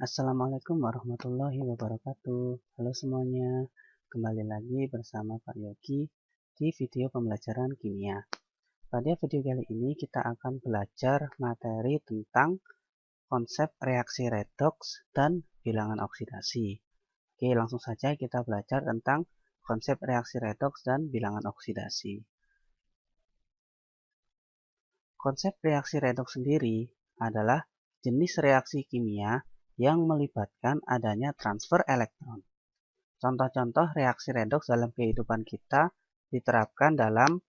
Assalamualaikum warahmatullahi wabarakatuh. Halo semuanya, kembali lagi bersama Pak Yogi di video pembelajaran kimia. Pada video kali ini kita akan belajar materi tentang konsep reaksi redoks dan bilangan oksidasi. Oke, langsung saja kita belajar tentang konsep reaksi redoks dan bilangan oksidasi. Konsep reaksi redoks sendiri adalah jenis reaksi kimia yang melibatkan adanya transfer elektron. Contoh-contoh reaksi redoks dalam kehidupan kita diterapkan dalam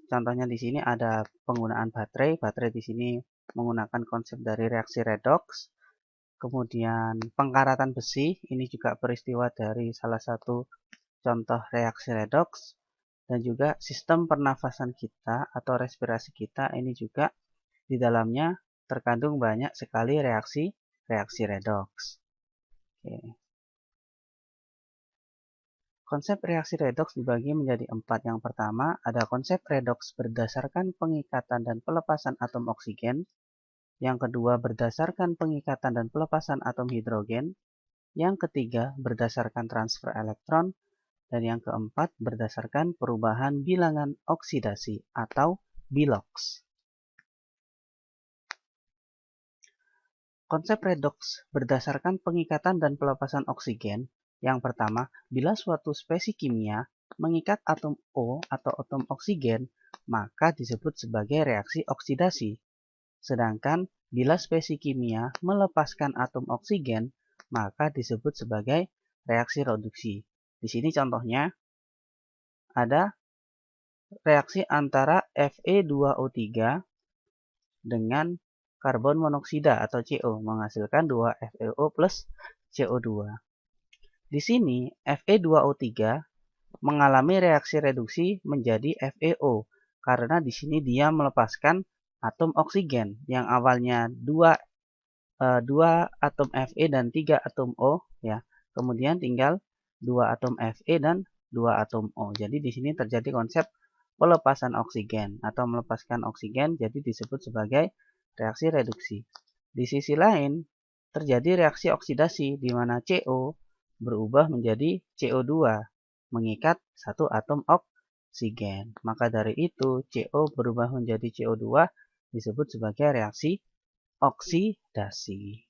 contohnya di sini ada penggunaan baterai. Baterai di sini menggunakan konsep dari reaksi redoks. Kemudian pengkaratan besi, ini juga peristiwa dari salah satu contoh reaksi redoks. Dan juga sistem pernafasan kita atau respirasi kita ini juga di dalamnya terkandung banyak sekali reaksi redoks. Oke. Konsep reaksi redoks dibagi menjadi 4. Yang pertama, ada konsep redoks berdasarkan pengikatan dan pelepasan atom oksigen. Yang kedua, berdasarkan pengikatan dan pelepasan atom hidrogen. Yang ketiga, berdasarkan transfer elektron. Dan yang keempat, berdasarkan perubahan bilangan oksidasi atau biloks. Konsep redoks berdasarkan pengikatan dan pelepasan oksigen. Yang pertama, bila suatu spesies kimia mengikat atom O atau atom oksigen, maka disebut sebagai reaksi oksidasi. Sedangkan bila spesies kimia melepaskan atom oksigen, maka disebut sebagai reaksi reduksi. Di sini contohnya ada reaksi antara Fe2O3 dengan karbon monoksida atau CO menghasilkan 2FeO plus CO2. Di sini Fe2O3 mengalami reaksi reduksi menjadi FeO karena di sini dia melepaskan atom oksigen yang awalnya 2 atom Fe dan 3 atom O ya. Kemudian tinggal 2 atom Fe dan 2 atom O. Jadi di sini terjadi konsep pelepasan oksigen atau melepaskan oksigen, jadi disebut sebagai reaksi reduksi. Di sisi lain, terjadi reaksi oksidasi di mana CO berubah menjadi CO2 mengikat satu atom oksigen. Maka dari itu, CO berubah menjadi CO2 disebut sebagai reaksi oksidasi.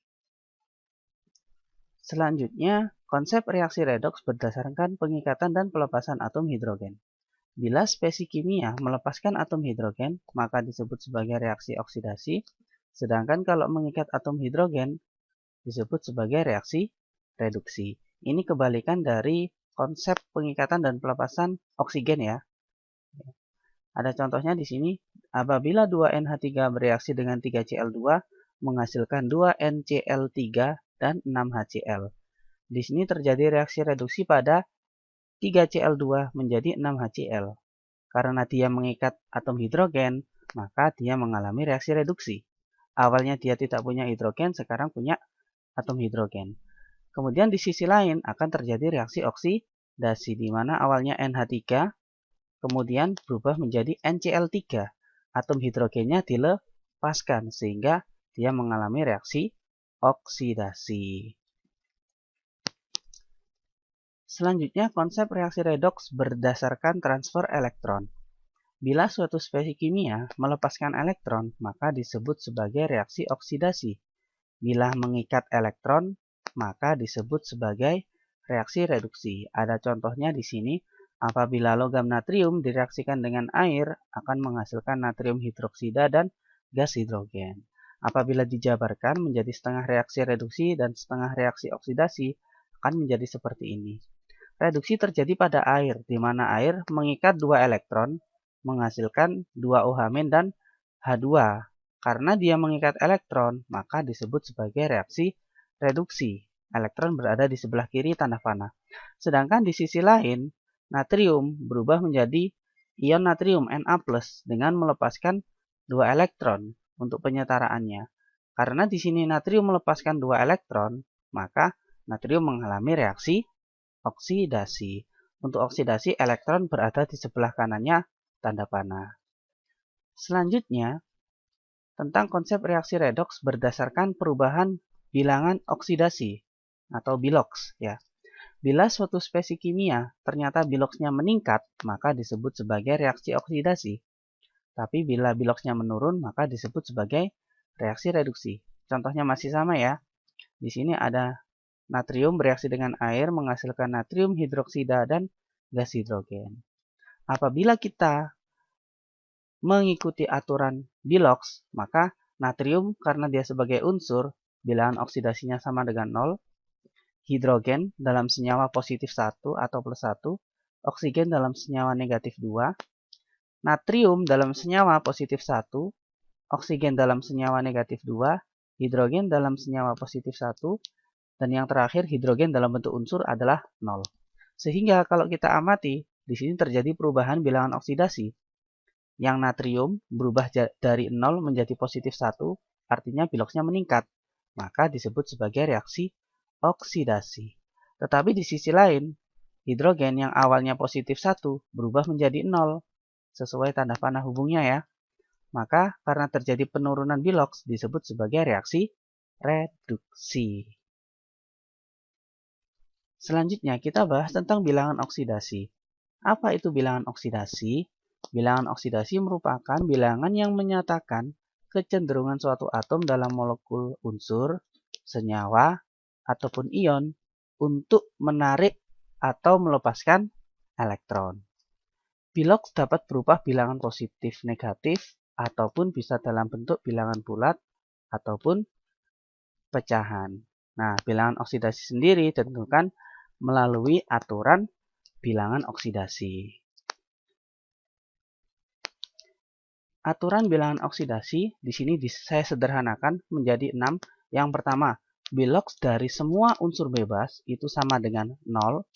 Selanjutnya, konsep reaksi redoks berdasarkan pengikatan dan pelepasan atom hidrogen. Bila spesies kimia melepaskan atom hidrogen, maka disebut sebagai reaksi oksidasi. Sedangkan kalau mengikat atom hidrogen, disebut sebagai reaksi reduksi. Ini kebalikan dari konsep pengikatan dan pelepasan oksigen ya. Ada contohnya di sini, apabila 2NH3 bereaksi dengan 3Cl2, menghasilkan 2NCl3 dan 6HCl. Di sini terjadi reaksi reduksi pada 3Cl2 menjadi 6HCl. Karena dia mengikat atom hidrogen, maka dia mengalami reaksi reduksi. Awalnya dia tidak punya hidrogen, sekarang punya atom hidrogen. Kemudian di sisi lain akan terjadi reaksi oksidasi, di mana awalnya NH3, kemudian berubah menjadi NCl3. Atom hidrogennya dilepaskan, sehingga dia mengalami reaksi oksidasi. Selanjutnya, konsep reaksi redoks berdasarkan transfer elektron. Bila suatu spesies kimia melepaskan elektron, maka disebut sebagai reaksi oksidasi. Bila mengikat elektron, maka disebut sebagai reaksi reduksi. Ada contohnya di sini, apabila logam natrium direaksikan dengan air, akan menghasilkan natrium hidroksida dan gas hidrogen. Apabila dijabarkan menjadi setengah reaksi reduksi dan setengah reaksi oksidasi, akan menjadi seperti ini. Reduksi terjadi pada air, di mana air mengikat 2 elektron, menghasilkan 2 OH- dan H2. Karena dia mengikat elektron, maka disebut sebagai reaksi reduksi. Elektron berada di sebelah kiri tanda panah. Sedangkan di sisi lain, natrium berubah menjadi ion natrium Na+ dengan melepaskan 2 elektron untuk penyetaraannya. Karena di sini natrium melepaskan 2 elektron, maka natrium mengalami reaksi oksidasi. Untuk oksidasi, elektron berada di sebelah kanannya tanda panah. Selanjutnya, tentang konsep reaksi redoks berdasarkan perubahan bilangan oksidasi atau biloks ya. Bila suatu spesies kimia ternyata biloksnya meningkat, maka disebut sebagai reaksi oksidasi. Tapi bila biloksnya menurun, maka disebut sebagai reaksi reduksi. Contohnya masih sama ya. Di sini ada natrium bereaksi dengan air menghasilkan natrium hidroksida dan gas hidrogen. Apabila kita mengikuti aturan biloks, maka natrium karena dia sebagai unsur, bilangan oksidasinya sama dengan 0. Hidrogen dalam senyawa positif 1 atau plus 1, oksigen dalam senyawa negatif 2, natrium dalam senyawa positif 1, oksigen dalam senyawa negatif 2, hidrogen dalam senyawa positif 1, dan yang terakhir hidrogen dalam bentuk unsur adalah 0. Sehingga kalau kita amati, di sini terjadi perubahan bilangan oksidasi. Yang natrium berubah dari 0 menjadi positif 1, artinya biloksnya meningkat. Maka disebut sebagai reaksi oksidasi. Tetapi di sisi lain, hidrogen yang awalnya positif 1 berubah menjadi 0. Sesuai tanda panah hubungnya ya. Maka karena terjadi penurunan biloks disebut sebagai reaksi reduksi. Selanjutnya kita bahas tentang bilangan oksidasi. Apa itu bilangan oksidasi? Bilangan oksidasi merupakan bilangan yang menyatakan kecenderungan suatu atom dalam molekul unsur, senyawa, ataupun ion untuk menarik atau melepaskan elektron. Biloks dapat berupa bilangan positif negatif ataupun bisa dalam bentuk bilangan bulat ataupun pecahan. Nah, bilangan oksidasi sendiri ditentukan melalui aturan bilangan oksidasi. Aturan bilangan oksidasi di sini saya sederhanakan menjadi 6. Yang pertama, biloks dari semua unsur bebas itu sama dengan 0.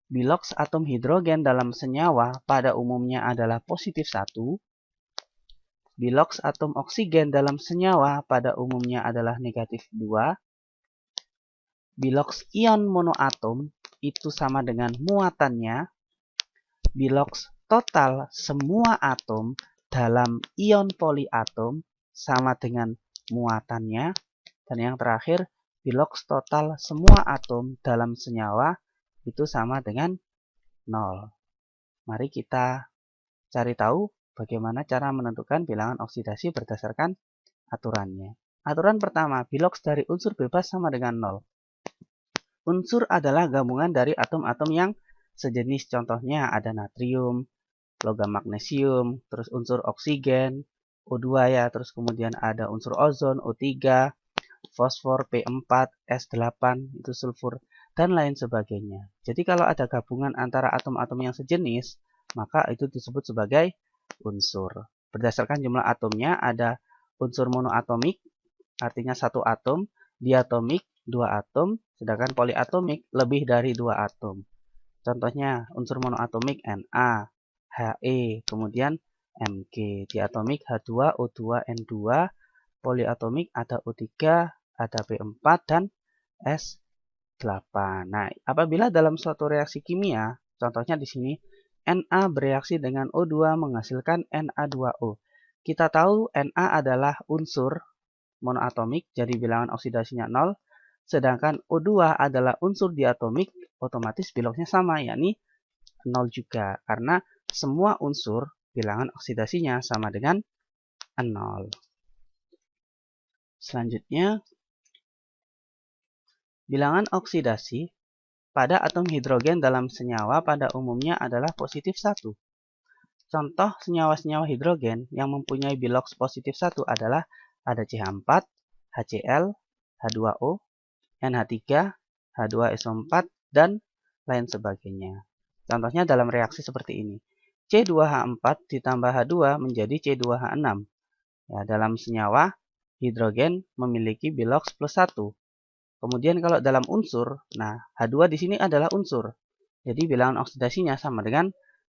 Biloks atom hidrogen dalam senyawa pada umumnya adalah positif 1. Biloks atom oksigen dalam senyawa pada umumnya adalah negatif 2. Biloks ion monoatom itu sama dengan muatannya. Biloks total semua atom dalam ion poliatom sama dengan muatannya. Dan yang terakhir, biloks total semua atom dalam senyawa itu sama dengan 0. Mari kita cari tahu bagaimana cara menentukan bilangan oksidasi berdasarkan aturannya. Aturan pertama, biloks dari unsur bebas sama dengan 0. Unsur adalah gabungan dari atom-atom yang sejenis, contohnya ada natrium, logam magnesium, terus unsur oksigen, O2 ya, terus kemudian ada unsur ozon, O3, fosfor, P4, S8, itu sulfur, dan lain sebagainya. Jadi kalau ada gabungan antara atom-atom yang sejenis, maka itu disebut sebagai unsur. Berdasarkan jumlah atomnya ada unsur monoatomik, artinya satu atom, diatomik, 2 atom, sedangkan poliatomik lebih dari 2 atom. Contohnya unsur monoatomik Na, He, kemudian Mg, diatomik H2, O2, N2, poliatomik ada O3, ada P4, dan S8. Nah, apabila dalam suatu reaksi kimia, contohnya di sini, Na bereaksi dengan O2 menghasilkan Na2O. Kita tahu Na adalah unsur monoatomik, jadi bilangan oksidasinya 0. Sedangkan O2 adalah unsur diatomik, otomatis biloksnya sama, yakni 0 juga. Karena semua unsur bilangan oksidasinya sama dengan 0. Selanjutnya, bilangan oksidasi pada atom hidrogen dalam senyawa pada umumnya adalah positif 1. Contoh senyawa-senyawa hidrogen yang mempunyai biloks positif 1 adalah ada CH4, HCl, H2O, NH3, H2SO4, dan lain sebagainya. Contohnya dalam reaksi seperti ini. C2H4 ditambah H2 menjadi C2H6. Ya, dalam senyawa, hidrogen memiliki biloks plus 1. Kemudian kalau dalam unsur, nah H2 di sini adalah unsur. Jadi bilangan oksidasinya sama dengan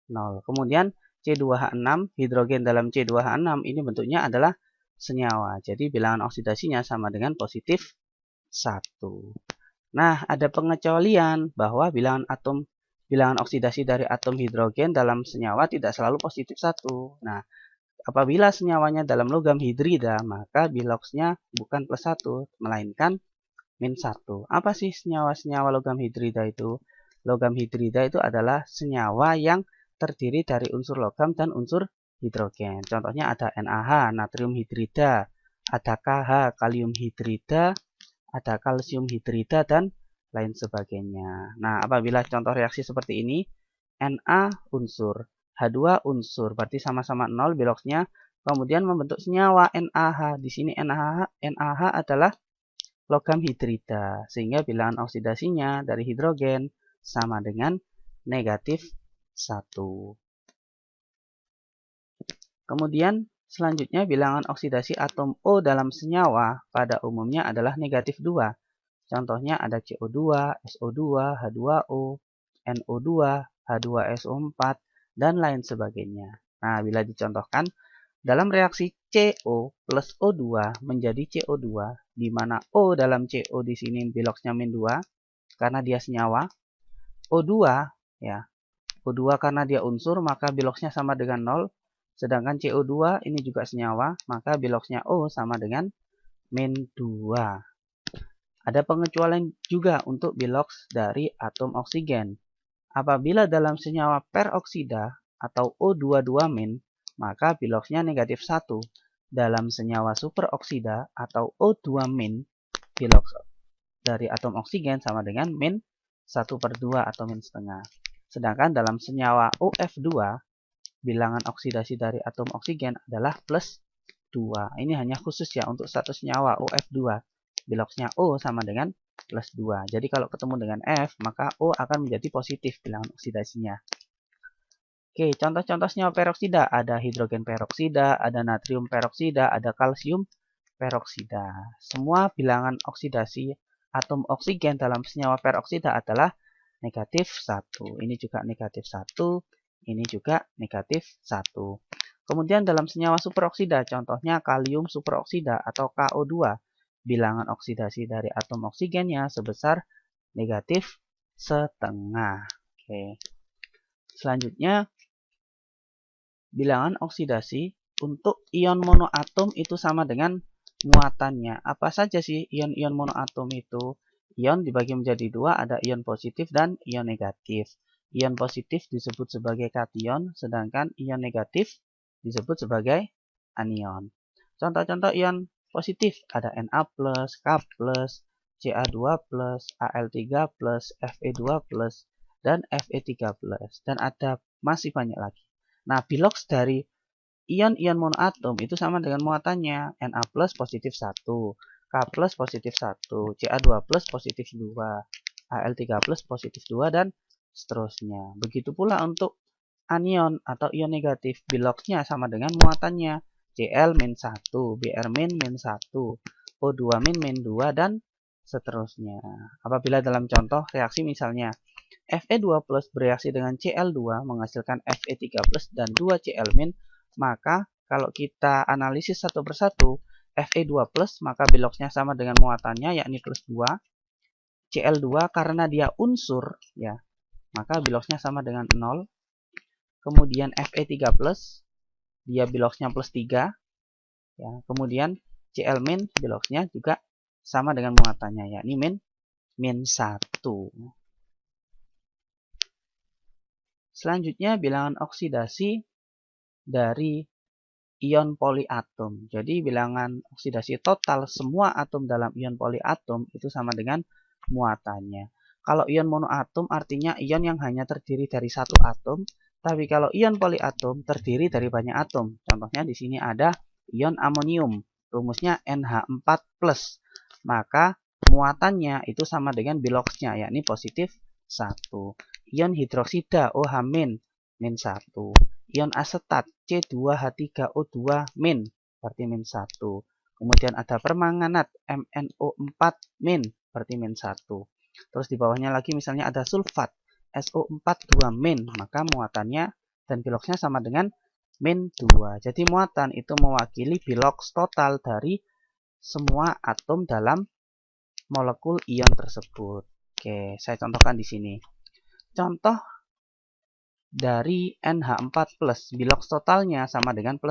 0. Kemudian C2H6, hidrogen dalam C2H6 ini bentuknya adalah senyawa. Jadi bilangan oksidasinya sama dengan positif 1. Nah, ada pengecualian bahwa bilangan oksidasi dari atom hidrogen dalam senyawa tidak selalu positif 1. Nah, Apabila senyawanya dalam logam hidrida, maka biloxnya bukan +1, melainkan -1. Apa sih senyawa-senyawa logam hidrida itu? Logam hidrida itu adalah senyawa yang terdiri dari unsur logam dan unsur hidrogen. Contohnya ada NaH, natrium hidrida, ada KH, kalium hidrida, ada kalsium hidrida, dan lain sebagainya. Nah, apabila contoh reaksi seperti ini, Na unsur, H2 unsur, berarti sama-sama 0 biloxnya, kemudian membentuk senyawa NaH. Di sini NaH adalah logam hidrida, sehingga bilangan oksidasinya dari hidrogen sama dengan -1. Kemudian selanjutnya bilangan oksidasi atom O dalam senyawa pada umumnya adalah -2. Contohnya ada CO2, SO2, H2O, NO2, H2SO4, dan lain sebagainya. Nah, bila dicontohkan, dalam reaksi CO plus O2 menjadi CO2, di mana O dalam CO di sini biloxnya -2, karena dia senyawa. O2, ya, O2 karena dia unsur, maka biloxnya sama dengan 0. Sedangkan CO2 ini juga senyawa, maka biloxnya O sama dengan -2. Ada pengecualian juga untuk bilox dari atom oksigen. Apabila dalam senyawa peroksida atau O22-, maka biloxnya -1. Dalam senyawa superoksida atau O2-, bilox dari atom oksigen sama dengan -1/2 atau -setengah. Sedangkan dalam senyawa OF2, bilangan oksidasi dari atom oksigen adalah +2. Ini hanya khusus ya untuk satu senyawa OF2. Biloxnya O sama dengan +2. Jadi kalau ketemu dengan F, maka O akan menjadi positif bilangan oksidasinya. Oke, contoh-contoh senyawa peroksida. Ada hidrogen peroksida, ada natrium peroksida, ada kalsium peroksida. Semua bilangan oksidasi atom oksigen dalam senyawa peroksida adalah -1. Ini juga -1. Ini juga -1. Kemudian dalam senyawa superoksida, contohnya kalium superoksida atau KO2, bilangan oksidasi dari atom oksigennya sebesar -1/2. Oke. Selanjutnya, bilangan oksidasi untuk ion monoatom itu sama dengan muatannya. Apa saja sih ion-ion monoatom itu? Ion dibagi menjadi dua, ada ion positif dan ion negatif. Ion positif disebut sebagai kation, sedangkan ion negatif disebut sebagai anion. Contoh-contoh ion positif ada Na+, K+, Ca2+, Al3+, Fe2+, dan Fe3+. Dan ada masih banyak lagi. Nah, bilox dari ion-ion monoatom itu sama dengan muatannya. Na+ positif 1, K+ positif 1, Ca2+ positif 2, Al3+ positif 2, dan seterusnya. Begitu pula untuk anion atau ion negatif, biloxnya sama dengan muatannya. Cl-1, Br-1, O2-2, dan seterusnya. Apabila dalam contoh reaksi misalnya Fe2+ bereaksi dengan Cl2 menghasilkan Fe3+ dan 2Cl-, maka kalau kita analisis satu persatu, Fe2+ maka biloxnya sama dengan muatannya yakni +2. Cl2 karena dia unsur ya, maka biloxnya sama dengan 0. Kemudian Fe3+, dia biloxnya +3. Ya, kemudian Cl- biloxnya juga sama dengan muatannya, yakni -1. Selanjutnya bilangan oksidasi dari ion poliatom. Jadi bilangan oksidasi total semua atom dalam ion poliatom itu sama dengan muatannya. Kalau ion monoatom artinya ion yang hanya terdiri dari satu atom. Tapi kalau ion poliatom terdiri dari banyak atom. Contohnya di sini ada ion amonium. Rumusnya NH4+. Maka muatannya itu sama dengan biloxnya, yakni positif 1. Ion hidroksida OH-, -1. Ion asetat C2H3O2-, berarti -1. Kemudian ada permanganat MnO4-, berarti -1. Terus di bawahnya lagi misalnya ada sulfat SO4-2-, maka muatannya dan biloxnya sama dengan -2. Jadi muatan itu mewakili bilox total dari semua atom dalam molekul ion tersebut. Oke, saya contohkan di sini. Contoh dari NH4+, biloks totalnya sama dengan +1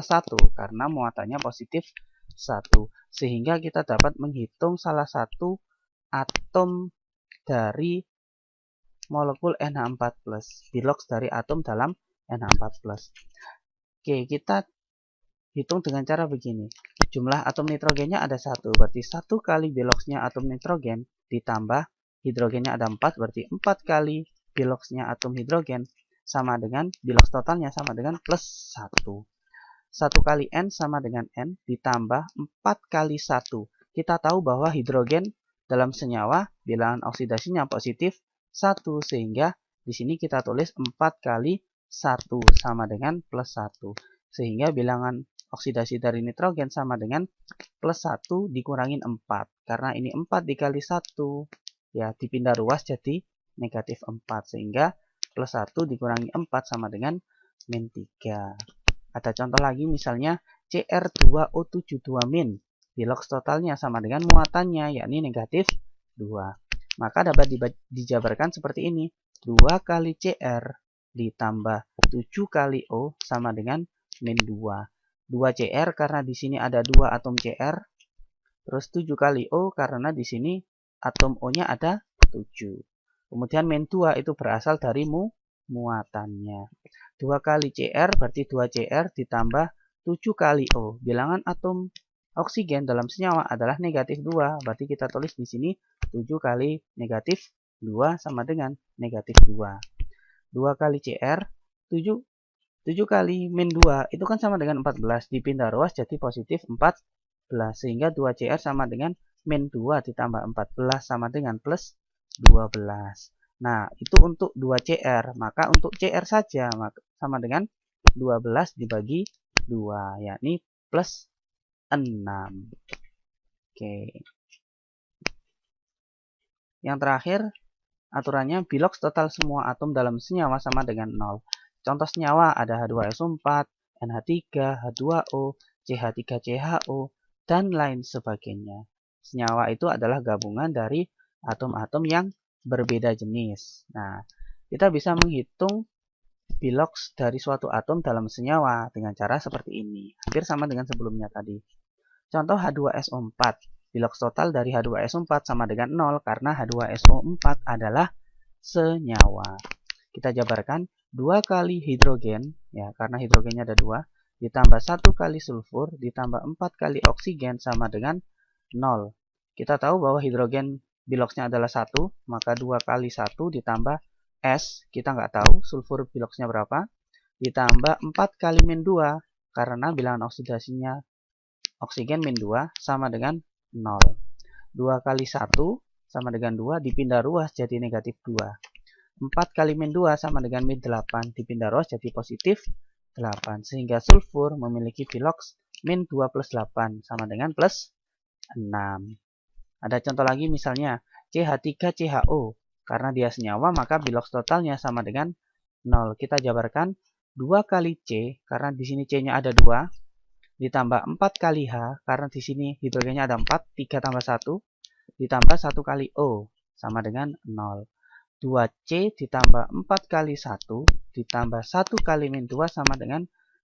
karena muatannya positif 1. Sehingga kita dapat menghitung salah satu atom dari molekul NH4+, biloks dari atom dalam NH4+. Oke, kita hitung dengan cara begini. Jumlah atom nitrogennya ada 1, berarti 1 kali biloksnya atom nitrogen ditambah hidrogennya ada 4, berarti 4 kali biloksnya atom hidrogen sama dengan biloks totalnya sama dengan +1. 1 kali N sama dengan N ditambah 4 kali 1. Kita tahu bahwa hidrogen dalam senyawa bilangan oksidasinya positif 1, sehingga di sini kita tulis 4 kali 1 sama dengan +1. Sehingga bilangan oksidasi dari nitrogen sama dengan +1 dikurangin 4. Karena ini 4 dikali 1, ya dipindah ruas jadi negatif 4. Sehingga +1 dikurangi 4 sama dengan -3. Ada contoh lagi misalnya Cr2O72-, biloks totalnya sama dengan muatannya yakni negatif 2. Maka dapat dijabarkan seperti ini. 2 kali Cr ditambah 7 kali O sama dengan -2. 2 Cr karena di sini ada 2 atom Cr. Terus 7 kali O karena di sini atom O-nya ada 7. Kemudian -2 itu berasal dari muatannya. 2 kali Cr berarti 2 Cr ditambah 7 kali O. Bilangan atom oksigen dalam senyawa adalah negatif 2. Berarti kita tulis di sini 7 kali negatif 2 sama dengan negatif 2. 2 kali Cr, 7 kali -2 itu kan sama dengan 14. Dipindah ruas jadi positif 14. Sehingga 2 Cr sama dengan -2 ditambah 14 sama dengan plus 12. Nah, itu untuk 2 Cr. Maka untuk Cr saja sama dengan 12 dibagi 2, yakni plus 6. Oke. Yang terakhir, aturannya biloks total semua atom dalam senyawa sama dengan 0. Contoh senyawa ada H2SO4, NH3, H2O, CH3CHO, dan lain sebagainya. Senyawa itu adalah gabungan dari atom-atom yang berbeda jenis. Nah, kita bisa menghitung biloks dari suatu atom dalam senyawa dengan cara seperti ini. Hampir sama dengan sebelumnya tadi. Contoh H2SO4. Biloks total dari H2SO4 sama dengan 0 karena H2SO4 adalah senyawa. Kita jabarkan 2 kali hidrogen, ya karena hidrogennya ada 2, ditambah 1 kali sulfur, ditambah 4 kali oksigen sama dengan 0. Kita tahu bahwa hidrogen biloksnya adalah 1, maka 2 kali 1 ditambah S, kita nggak tahu sulfur biloksnya berapa, ditambah 4 kali -2, karena bilangan oksidasinya oksigen -2 sama dengan 0. 2 kali 1 sama dengan 2, dipindah ruas jadi negatif 2. 4 kali -2 sama dengan -8, dipindah ruas jadi positif 8. Sehingga sulfur memiliki biloks -2 plus 8 sama dengan plus 6. Ada contoh lagi misalnya CH3CHO. Karena dia senyawa maka biloks totalnya sama dengan 0. Kita jabarkan 2 kali C karena di sini C-nya ada 2 ditambah 4 kali H karena di sini hidrogennya ada 4, 3 tambah 1 ditambah 1 kali O sama dengan 0. 2C ditambah 4 kali 1 ditambah 1 kali -2 sama dengan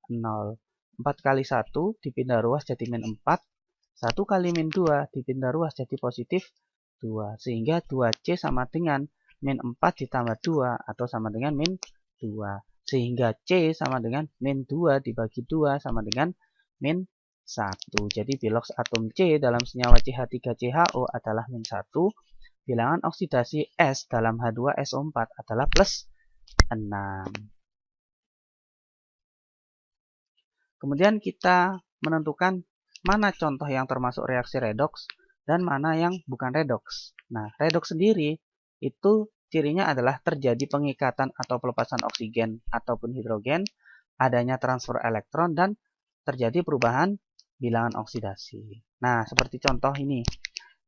0. 4 kali 1 dipindah ruas jadi -4. 1 kali -2 dipindah ruas jadi positif 2. Sehingga 2C sama dengan -4 ditambah 2 atau sama dengan -2. Sehingga C sama dengan -2 dibagi 2 sama dengan -1. Jadi biloks atom C dalam senyawa CH3CHO adalah -1. Bilangan oksidasi S dalam H2SO4 adalah plus 6. Kemudian kita menentukan mana contoh yang termasuk reaksi redoks dan mana yang bukan redoks. Nah, redoks sendiri itu cirinya adalah terjadi pengikatan atau pelepasan oksigen ataupun hidrogen, adanya transfer elektron, dan terjadi perubahan bilangan oksidasi. Nah, seperti contoh ini.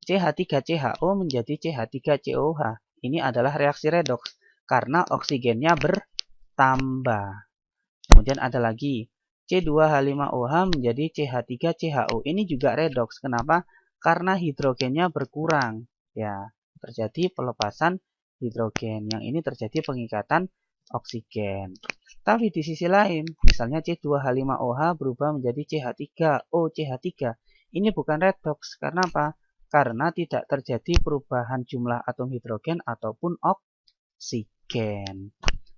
CH3CHO menjadi CH3COH. Ini adalah reaksi redoks karena oksigennya bertambah. Kemudian ada lagi C2H5OH menjadi CH3CHO. Ini juga redoks. Kenapa? Karena hidrogennya berkurang. Ya, terjadi pelepasan hidrogen. Yang ini terjadi pengikatan oksigen. Tapi di sisi lain, misalnya C2H5OH berubah menjadi CH3OCH3. Ini bukan redoks. Karena apa? Karena tidak terjadi perubahan jumlah atom hidrogen ataupun oksigen.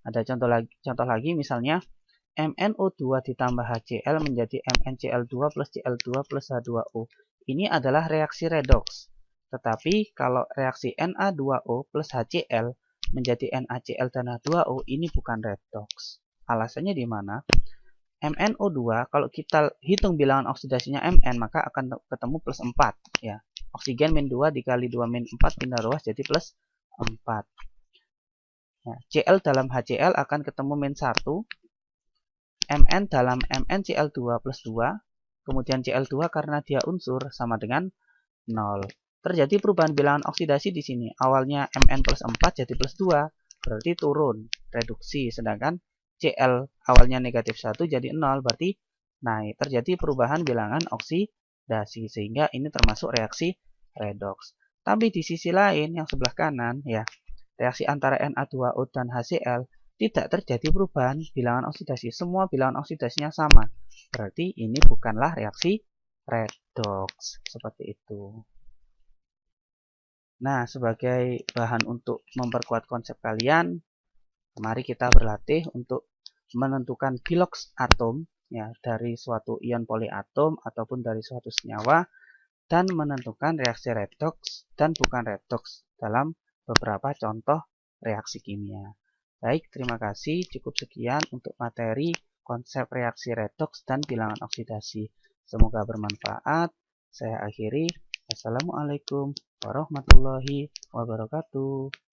Ada contoh lagi misalnya MnO2 ditambah HCl menjadi MnCl2 plus Cl2 plus H2O. Ini adalah reaksi redoks. Tetapi kalau reaksi Na2O plus HCl menjadi NaCl dan H2O ini bukan redoks. Alasannya di mana? MnO2 kalau kita hitung bilangan oksidasinya Mn maka akan ketemu plus 4 ya. Oksigen min 2 dikali 2 min 4 pindah ruas jadi plus 4. Ya, Cl dalam HCl akan ketemu min 1. Mn dalam MnCl2 plus 2, kemudian Cl2 karena dia unsur sama dengan 0. Terjadi perubahan bilangan oksidasi di sini. Awalnya Mn plus 4 jadi plus 2, berarti turun, reduksi. Sedangkan Cl awalnya negatif 1 jadi 0, berarti naik. Terjadi perubahan bilangan oksidasi, sehingga ini termasuk reaksi redoks. Tapi di sisi lain, yang sebelah kanan, ya, reaksi antara Na2O dan HCl, tidak terjadi perubahan bilangan oksidasi. Semua bilangan oksidasinya sama. Berarti ini bukanlah reaksi redoks. Seperti itu. Nah, sebagai bahan untuk memperkuat konsep kalian, mari kita berlatih untuk menentukan biloks atom ya, dari suatu ion poliatom ataupun dari suatu senyawa, dan menentukan reaksi redoks dan bukan redoks dalam beberapa contoh reaksi kimia. Baik, terima kasih. Cukup sekian untuk materi konsep reaksi redoks dan bilangan oksidasi. Semoga bermanfaat. Saya akhiri. Wassalamualaikum warahmatullahi wabarakatuh.